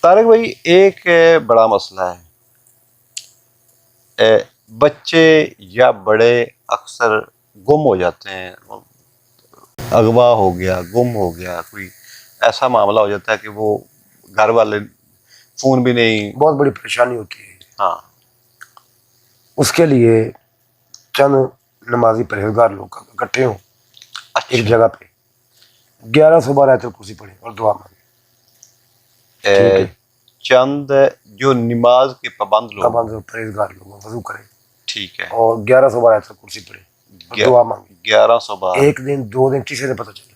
طارق بھائی ایک بڑا مسئلہ ہے، بچے یا بڑے اکثر گم ہو جاتے ہیں، اغوا ہو گیا، گم ہو گیا، کوئی ایسا معاملہ ہو جاتا ہے کہ وہ گھر والے فون بھی نہیں. بہت بڑی پریشانی ہوتی ہے. ہاں، اس کے لیے چند نمازی پرہیزگار لوگ اکٹھے ہوں ایک جگہ پہ 1112 آیت الکرسی پڑھیں اور دعا مانگیں. ٹھیک ہے، چند جو نماز کے پابند لوگ، پرہیزگار لوگ وضو کریں ٹھیک ہے، اور 1112 آیت الکرسی پڑھیں اور دعا مانگیں. 1112 ایک دن 2 دن تیسرے دن پتہ چلے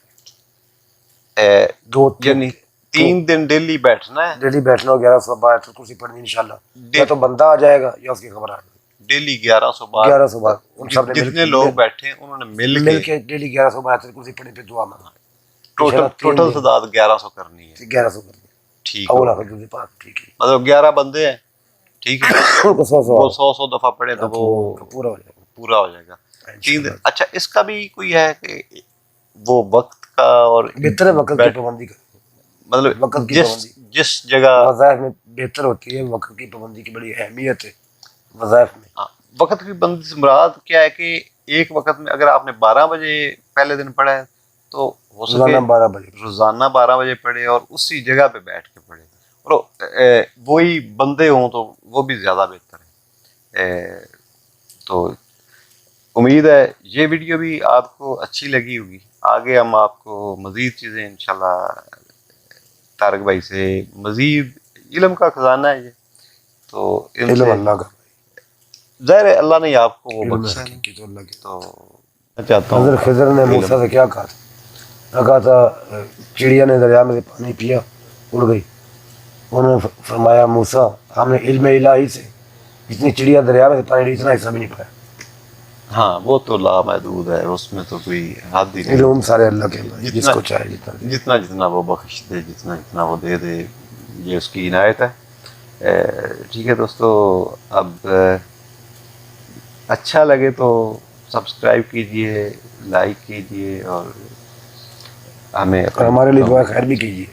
یعنی 3 دن ڈیلی بیٹھنا ہے، ڈیلی بیٹھنا اور 1112 آیت الکرسی پڑھنی انشاءاللہ. یا تو بندہ آ جائے گا یا اس کی خبر آ جائے گی. ڈیلی 1112 1112 ان سب نے جتنے لوگ بیٹھے انہوں نے مل کے ڈیلی 1112 آیت الکرسی پڑھیں پھر دعا مانگیں. ٹوٹل تعداد 1100 کرنی ہے. 1100 کرنی ہے. ٹھیک اول ہے، آخر جو پاک. ٹھیک ہے، مطلب 11 بندے ہیں، ٹھیک ہے، وہ 100 دفعہ پڑھے تو وہ پورا ہو جائے گا. پورا ہو جائے گا. 3 دن. اچھا، اس کا بھی کوئی ہے کہ وہ وقت کا اور بہتر ہے وقت کی پابندی کریں. مطلب وقت کی پابندی جس جگہ وظائف میں بہتر ہوتی ہے. وقت کی پابندی کی بڑی اہمیت ہے وظائف میں. وقت کی پابندی سے مراد کیا ہے کہ ایک وقت میں اگر آپ نے 12 بجے پہلے دن پڑھا ہے تو ہو سکے روزانہ 12 بجے پڑھے اور اسی جگہ پہ بیٹھ کے پڑھے، اور وہی بندے ہوں تو وہ بھی زیادہ بہتر ہے. تو امید ہے یہ ویڈیو بھی آپ کو اچھی لگی ہوگی. آگے ہم آپ کو مزید چیزیں انشاءاللہ طارق بھائی سے، مزید علم کا خزانہ ہے یہ، تو ان سے اللہ کا ظاہر ہے اللہ نے آپ کو وہ بخشا ہے. تو میں چاہتا ہوں حضرت خضر نے موسیٰ سے کیا کہا تھا؟ کہا تھا چڑیا نے دریا میں سے پانی پیا اڑ گئی. انہوں نے فرمایا موسیٰ ہم نے علم الہی سے جتنی چڑیا دریا میں سے پانی لی اتنا حصہ بھی نہیں پایا. ہاں، وہ تو لامحدود ہے، اس میں تو کوئی حد ہی نہیں. علوم سارے اللہ کے ہیں، جس کو چاہے جتنا وہ بخش دے، جتنا وہ دے دے، یہ اس کی عنایت ہے. ٹھیک ہے دوستو، اب اچھا لگے تو سبسکرائب کیجئے، لائک کیجئے اور ہمیں ہمارے لیے دعا خیر بھی کیجیے.